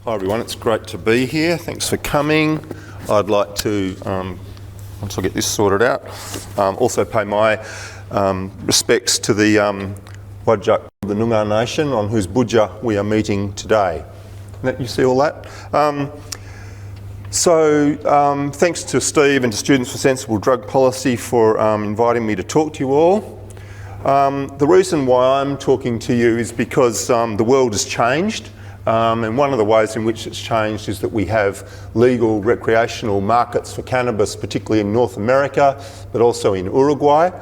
Hi everyone, it's great to be here. Thanks for coming. I'd like to, once I get this sorted out, also pay my respects to the Whadjuk of the Noongar Nation, on whose budja we are meeting today. You see all that? Thanks to Steve and to Students for Sensible Drug Policy for inviting me to talk to you all. The reason why I'm talking to you is because the world has changed. And one of the ways in which it's changed is that we have legal recreational markets for cannabis, particularly in North America, but also in Uruguay.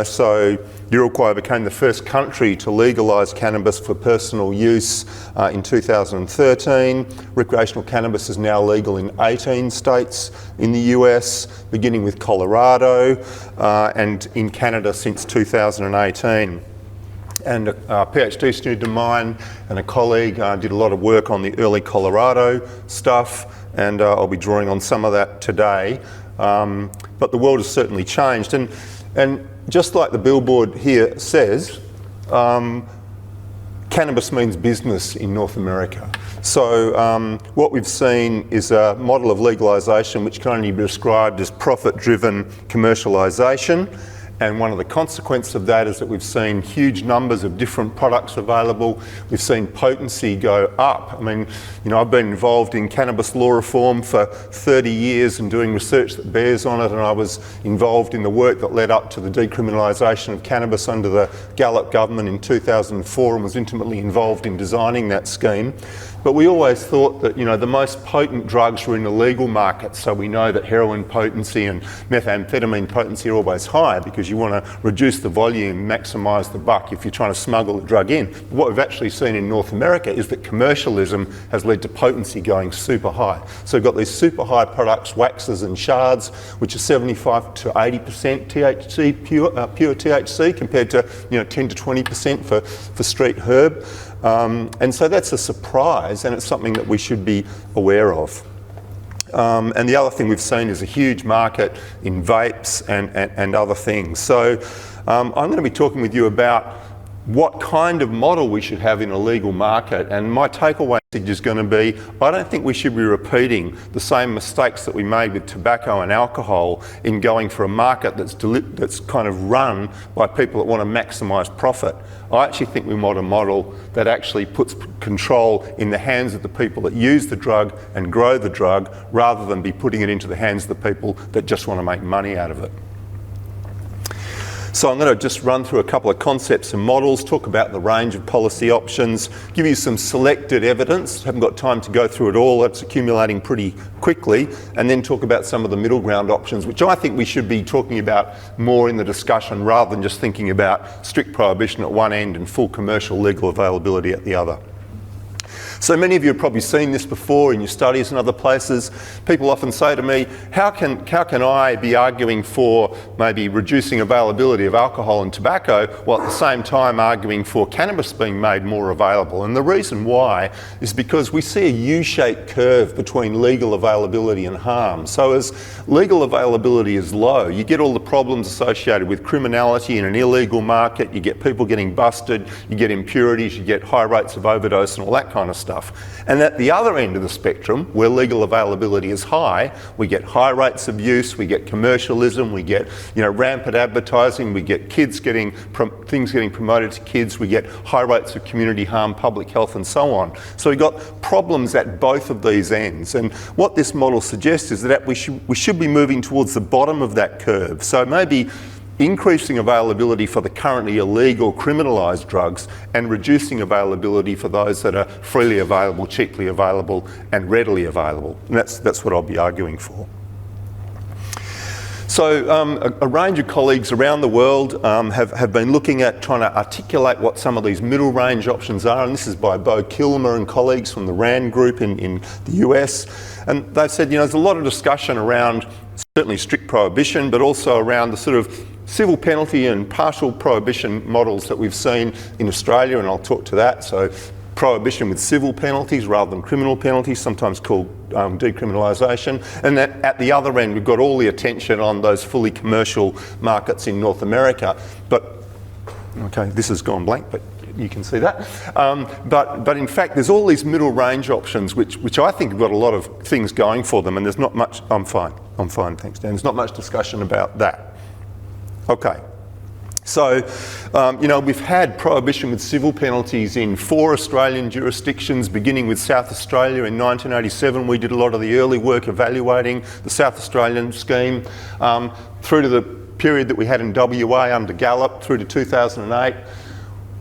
So Uruguay became the first country to legalise cannabis for personal use in 2013. Recreational cannabis is now legal in 18 states in the US, beginning with Colorado, and in Canada since 2018. And a PhD student of mine and a colleague did a lot of work on the early Colorado stuff, and I'll be drawing on some of that today. But the world has certainly changed, and just like the billboard here says, cannabis means business in North America. So what we've seen is a model of legalisation which can only be described as profit-driven commercialisation. And one of the consequences of that is that we've seen huge numbers of different products available. We've seen potency go up. I mean, I've been involved in cannabis law reform for 30 years and doing research that bears on it, and I was involved in the work that led up to the decriminalisation of cannabis under the Gallup government in 2004 and was intimately involved in designing that scheme. But we always thought that, the most potent drugs were in the legal market, so we know that heroin potency and methamphetamine potency are always high because you want to reduce the volume, maximise the buck if you're trying to smuggle the drug in. But what we've actually seen in North America is that commercialism has led to potency going super high. So we've got these super high products, waxes and shards, which are 75 to 80% THC, pure THC, compared to 10 to 20% for street herb. And so that's a surprise, and it's something that we should be aware of. And the other thing we've seen is a huge market in vapes and other things. So I'm going to be talking with you about what kind of model we should have in a legal market, and my takeaway message is going to be, I don't think we should be repeating the same mistakes that we made with tobacco and alcohol in going for a market that's kind of run by people that want to maximise profit. I actually think we want a model that actually puts control in the hands of the people that use the drug and grow the drug, rather than be putting it into the hands of the people that just want to make money out of it. So I'm going to just run through a couple of concepts and models, talk about the range of policy options, give you some selected evidence. Haven't got time to go through it all, that's accumulating pretty quickly, and then talk about some of the middle ground options, which I think we should be talking about more in the discussion, rather than just thinking about strict prohibition at one end and full commercial legal availability at the other. So many of you have probably seen this before in your studies and other places. People often say to me, how can I be arguing for maybe reducing availability of alcohol and tobacco while at the same time arguing for cannabis being made more available? And the reason why is because we see a U-shaped curve between legal availability and harm. So as legal availability is low, you get all the problems associated with criminality in an illegal market, you get people getting busted, you get impurities, you get high rates of overdose and all that kind of stuff. And at the other end of the spectrum, where legal availability is high, we get high rates of use, we get commercialism, we get rampant advertising, we get things getting promoted to kids, we get high rates of community harm, public health and so on. So we've got problems at both of these ends, and what this model suggests is that we should be moving towards the bottom of that curve. So maybe increasing availability for the currently illegal criminalised drugs and reducing availability for those that are freely available, cheaply available and readily available. And that's what I'll be arguing for. So a range of colleagues around the world have been looking at trying to articulate what some of these middle range options are, and this is by Bo Kilmer and colleagues from the RAND group in the US. And they've said, there's a lot of discussion around certainly strict prohibition, but also around the sort of civil penalty and partial prohibition models that we've seen in Australia, and I'll talk to that. So prohibition with civil penalties rather than criminal penalties, sometimes called decriminalisation. And at the other end, we've got all the attention on those fully commercial markets in North America. But, okay, this has gone blank, but you can see that. But in fact, there's all these middle range options, which I think have got a lot of things going for them, and there's not much. I'm fine, thanks, Dan. There's not much discussion about that. Okay. So, we've had prohibition with civil penalties in 4 Australian jurisdictions, beginning with South Australia in 1987. We did a lot of the early work evaluating the South Australian scheme, through to the period that we had in WA under Gallup, through to 2008.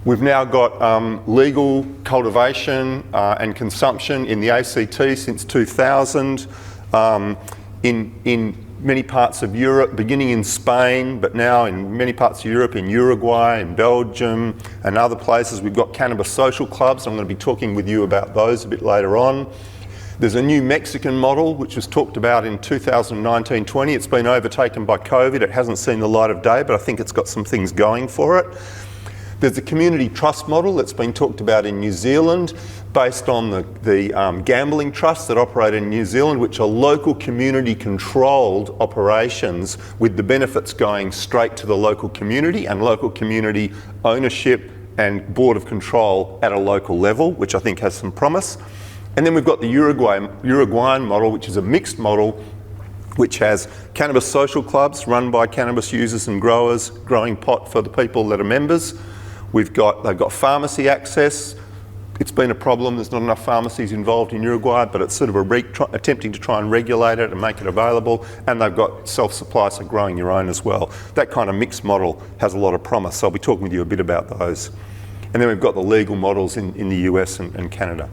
We've now got legal cultivation and consumption in the ACT since 2000, in many parts of Europe, beginning in Spain, but now in many parts of Europe, in Uruguay, in Belgium, and other places. We've got cannabis social clubs. I'm going to be talking with you about those a bit later on. There's a new Mexican model, which was talked about in 2019-20. It's been overtaken by COVID. It hasn't seen the light of day, but I think it's got some things going for it. There's a community trust model that's been talked about in New Zealand, based on the gambling trusts that operate in New Zealand, which are local community controlled operations with the benefits going straight to the local community and local community ownership and board of control at a local level, which I think has some promise. And then we've got the Uruguayan model, which is a mixed model, which has cannabis social clubs run by cannabis users and growers, growing pot for the people that are members. They've got pharmacy access. It's been a problem. There's not enough pharmacies involved in Uruguay, but it's sort of attempting to try and regulate it and make it available. And they've got self-supply, so growing your own as well. That kind of mixed model has a lot of promise. So I'll be talking with you a bit about those. And then we've got the legal models in the US and Canada.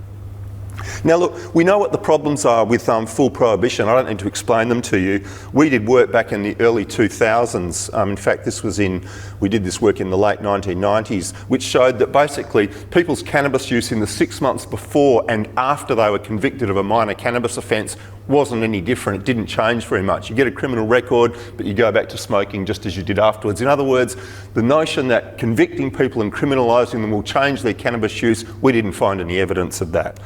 Now look, we know what the problems are with full prohibition. I don't need to explain them to you. We did work back in the early 2000s. In fact, we did this work in the late 1990s, which showed that basically people's cannabis use in the 6 months before and after they were convicted of a minor cannabis offence wasn't any different. It didn't change very much. You get a criminal record, but you go back to smoking just as you did afterwards. In other words, the notion that convicting people and criminalising them will change their cannabis use, we didn't find any evidence of that.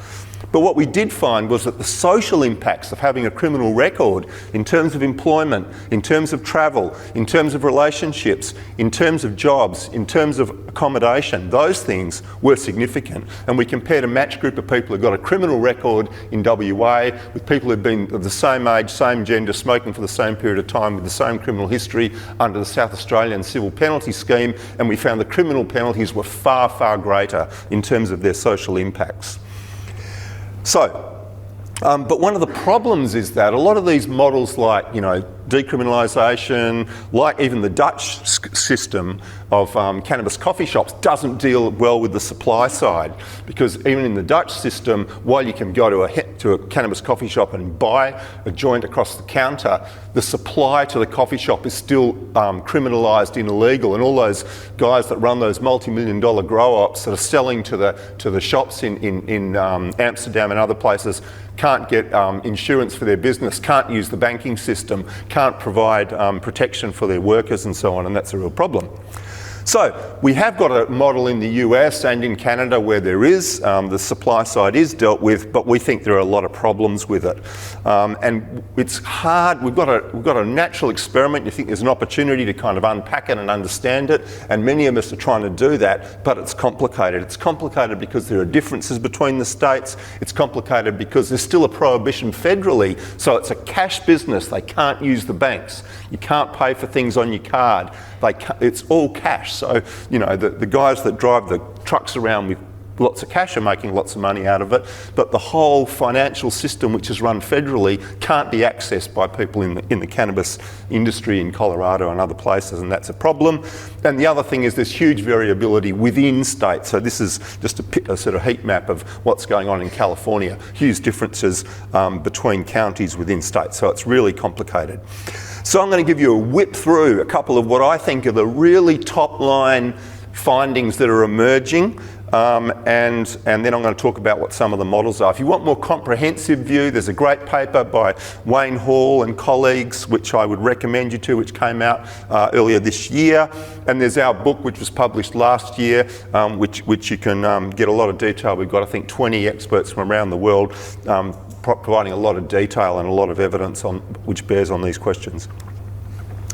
But what we did find was that the social impacts of having a criminal record in terms of employment, in terms of travel, in terms of relationships, in terms of jobs, in terms of accommodation, those things were significant. And we compared a matched group of people who got a criminal record in WA with people who've been of the same age, same gender, smoking for the same period of time with the same criminal history under the South Australian civil penalty scheme, and we found the criminal penalties were far, far greater in terms of their social impacts. So, but one of the problems is that a lot of these models like, decriminalisation, like even the Dutch system of cannabis coffee shops doesn't deal well with the supply side, because even in the Dutch system, while you can go to a cannabis coffee shop and buy a joint across the counter, the supply to the coffee shop is still criminalised and illegal, and all those guys that run those multi-million-dollar grow ops that are selling to the shops in Amsterdam and other places can't get insurance for their business, can't use the banking system, can't provide protection for their workers and so on, and that's a real problem. So we have got a model in the US and in Canada where there is, the supply side is dealt with, but we think there are a lot of problems with it. And it's hard. We've got a natural experiment. You think there's an opportunity to kind of unpack it and understand it, and many of us are trying to do that, but it's complicated. It's complicated because there are differences between the states. It's complicated because there's still a prohibition federally, so it's a cash business. They can't use the banks. You can't pay for things on your card. It's all cash. So, the guys that drive the trucks around with lots of cash are making lots of money out of it, but the whole financial system, which is run federally, can't be accessed by people in the cannabis industry in Colorado and other places, and that's a problem. And the other thing is there's huge variability within states. So this is just a sort of heat map of what's going on in California. Huge differences between counties within states, so it's really complicated. So I'm going to give you a whip through a couple of what I think are the really top line findings that are emerging, and then I'm going to talk about what some of the models are. If you want more comprehensive view, there's a great paper by Wayne Hall and colleagues, which I would recommend you to, which came out earlier this year. And there's our book, which was published last year, which you can get a lot of detail. We've got, I think, 20 experts from around the world providing a lot of detail and a lot of evidence which bears on these questions.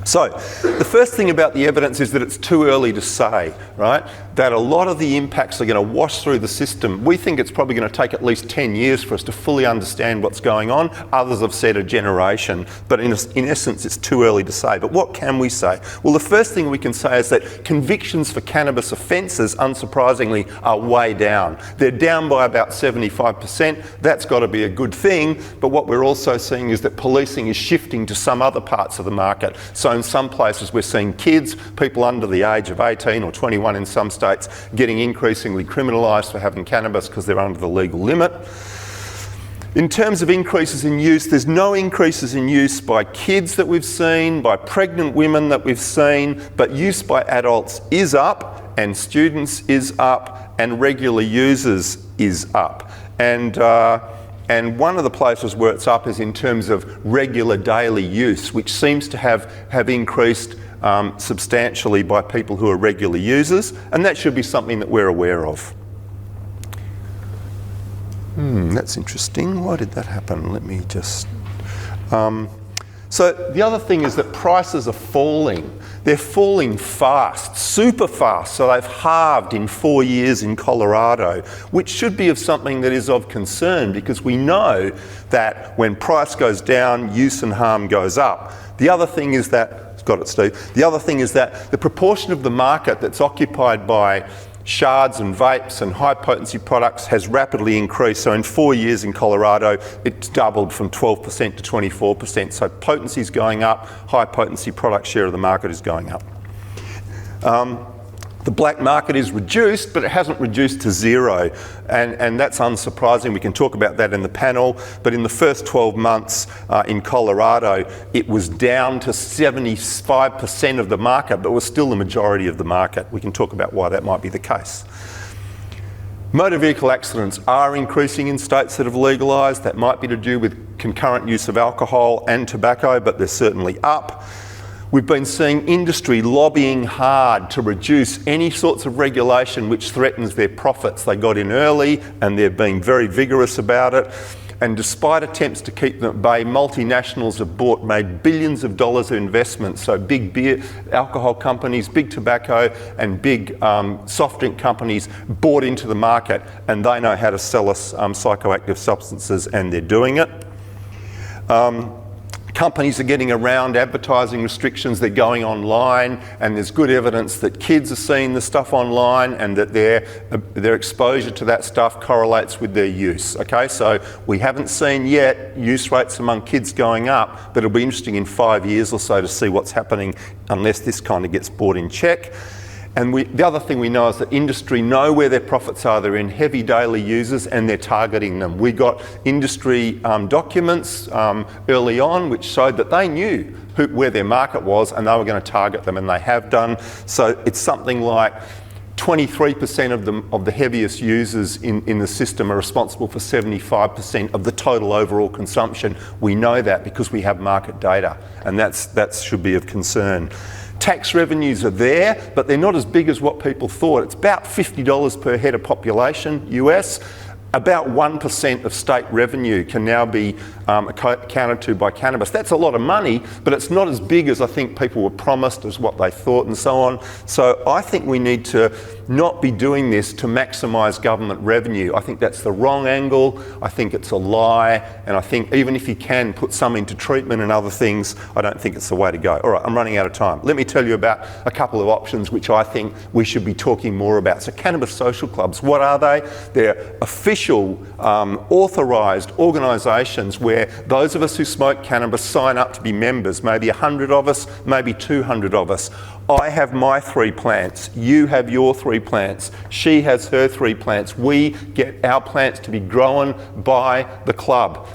So, the first thing about the evidence is that it's too early to say, right? that a lot of the impacts are going to wash through the system. We think it's probably going to take at least 10 years for us to fully understand what's going on. Others have said a generation, but in essence it's too early to say. But what can we say? Well, the first thing we can say is that convictions for cannabis offences, unsurprisingly, are way down. They're down by about 75%. That's got to be a good thing, but what we're also seeing is that policing is shifting to some other parts of the market. So in some places we're seeing kids, people under the age of 18 or 21 in some states, getting increasingly criminalised for having cannabis because they're under the legal limit. In terms of increases in use, there's no increases in use by kids that we've seen, by pregnant women that we've seen, but use by adults is up, and students is up, and regular users is up. And one of the places where it's up is in terms of regular daily use, which seems to have increased substantially by people who are regular users, and that should be something that we're aware of. That's interesting. Why did that happen? Let me just... So the other thing is that prices are falling. They're falling fast, super fast. So they've halved in 4 years in Colorado, which should be of something that is of concern, because we know that when price goes down, use and harm goes up. The other thing is that, got it, Steve. The other thing is that the proportion of the market that's occupied by shards and vapes and high potency products has rapidly increased. So in 4 years in Colorado, it's doubled from 12% to 24%. So potency is going up, high potency product share of the market is going up. The black market is reduced, but it hasn't reduced to zero. And that's unsurprising. We can talk about that in the panel. But in the first 12 months in Colorado, it was down to 75% of the market, but was still the majority of the market. We can talk about why that might be the case. Motor vehicle accidents are increasing in states that have legalised. That might be to do with concurrent use of alcohol and tobacco, but they're certainly up. We've been seeing industry lobbying hard to reduce any sorts of regulation which threatens their profits. They got in early and they're being very vigorous about it. And despite attempts to keep them at bay, multinationals have made billions of dollars of investment. So big beer, alcohol companies, big tobacco and big soft drink companies bought into the market, and they know how to sell us psychoactive substances, and they're doing it. Companies are getting around advertising restrictions. They're going online, and there's good evidence that kids are seeing the stuff online and that their exposure to that stuff correlates with their use. Okay, so we haven't seen yet use rates among kids going up, but it'll be interesting in 5 years or so to see what's happening unless this kind of gets brought in check. And the other thing we know is that industry know where their profits are. They're in heavy daily users and they're targeting them. We got industry documents early on which showed that they knew where their market was and they were going to target them, and they have done. So it's something like 23% of the heaviest users in the system are responsible for 75% of the total overall consumption. We know that because we have market data, and that should be of concern. Tax revenues are there, but they're not as big as what people thought. It's about $50 per head of population, US. About 1% of state revenue can now be accounted to by cannabis. That's a lot of money, but it's not as big as I think people were promised, as what they thought and so on. So I think we need to not be doing this to maximise government revenue. I think that's the wrong angle. I think it's a lie. And I think even if you can put some into treatment and other things, I don't think it's the way to go. All right, I'm running out of time. Let me tell you about a couple of options which I think we should be talking more about. So cannabis social clubs, what are they? They're official, authorised organisations where those of us who smoke cannabis sign up to be members, maybe 100 of us, maybe 200 of us. I have my 3 plants, you have your 3 plants, she has her 3 plants. We get our plants to be grown by the club.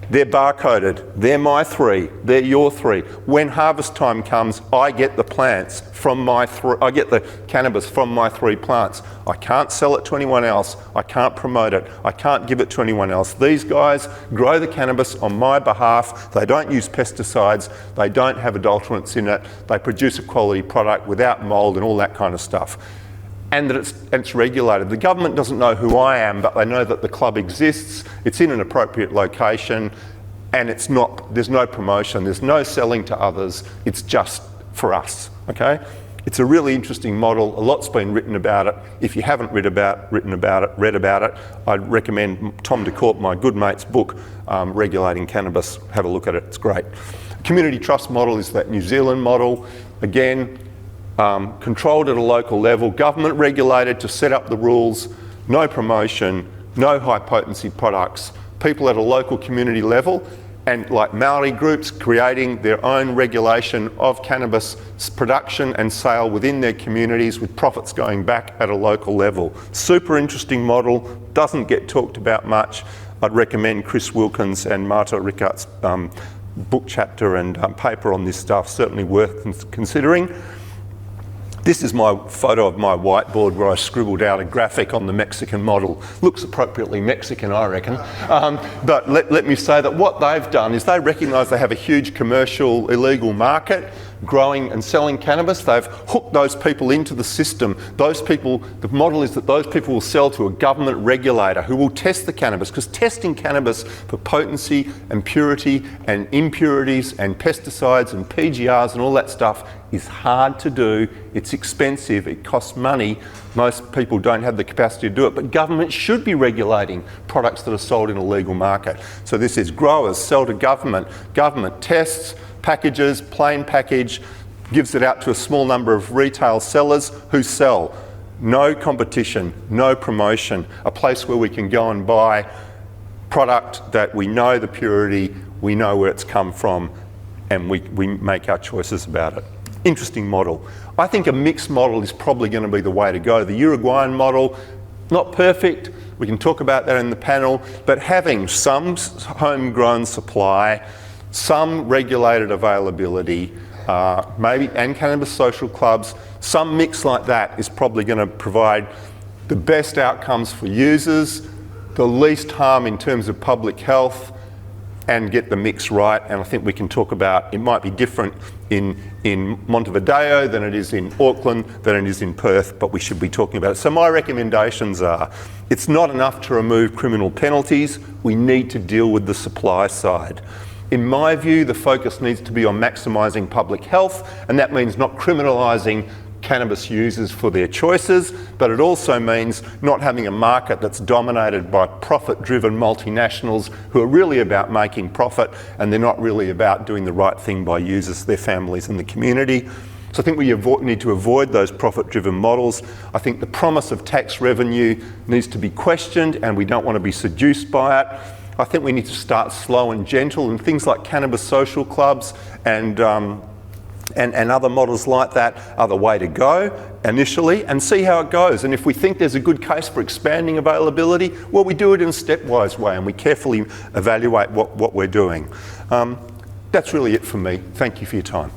They're barcoded, they're my 3, they're your 3. When harvest time comes, I get the plants from I get the cannabis from my 3 plants. I can't sell it to anyone else, I can't promote it, I can't give it to anyone else. These guys grow the cannabis on my behalf. They don't use pesticides, they don't have adulterants in it, they produce a quality product without mould and all that kind of stuff. And that it's regulated. The government doesn't know who I am, but they know that the club exists, it's in an appropriate location, and there's no promotion, there's no selling to others, it's just for us, okay? It's a really interesting model. A lot's been written about it. If you haven't read about it, I'd recommend Tom DeCorp, my good mate's book, Regulating Cannabis. Have a look at it, it's great. Community trust model is that New Zealand model. Again, controlled at a local level, government regulated to set up the rules, no promotion, no high potency products, people at a local community level, and like Maori groups creating their own regulation of cannabis production and sale within their communities with profits going back at a local level. Super interesting model, doesn't get talked about much. I'd recommend Chris Wilkins and Marta Rickart's book chapter and paper on this stuff, certainly worth considering. This is my photo of my whiteboard where I scribbled out a graphic on the Mexican model. Looks appropriately Mexican, I reckon. But let me say that what they've done is they recognise they have a huge commercial illegal market growing and selling cannabis. They've hooked those people into the system. Those people, the model is that those people will sell to a government regulator who will test the cannabis, because testing cannabis for potency and purity and impurities and pesticides and PGRs and all that stuff is hard to do. It's expensive, it costs money. Most people don't have the capacity to do it, but government should be regulating products that are sold in a legal market. So this is growers sell to government, government tests, packages, plain package, gives it out to a small number of retail sellers who sell. No competition, no promotion, a place where we can go and buy product that we know the purity, we know where it's come from, and we make our choices about it. Interesting model. I think a mixed model is probably going to be the way to go. The Uruguayan model, not perfect, we can talk about that in the panel, but having some homegrown supply, some regulated availability, maybe, and cannabis social clubs, some mix like that is probably going to provide the best outcomes for users, the least harm in terms of public health, and get the mix right. And I think we can talk about, it might be different in Montevideo than it is in Auckland, than it is in Perth, but we should be talking about it. So my recommendations are, it's not enough to remove criminal penalties, we need to deal with the supply side. In my view, the focus needs to be on maximising public health, and that means not criminalising cannabis users for their choices, but it also means not having a market that's dominated by profit-driven multinationals who are really about making profit, and they're not really about doing the right thing by users, their families and the community. So I think we need to avoid those profit-driven models. I think the promise of tax revenue needs to be questioned, and we don't want to be seduced by it. I think we need to start slow and gentle, and things like cannabis social clubs and other models like that are the way to go initially, and see how it goes. And if we think there's a good case for expanding availability, well, we do it in a stepwise way and we carefully evaluate what we're doing. That's really it from me. Thank you for your time.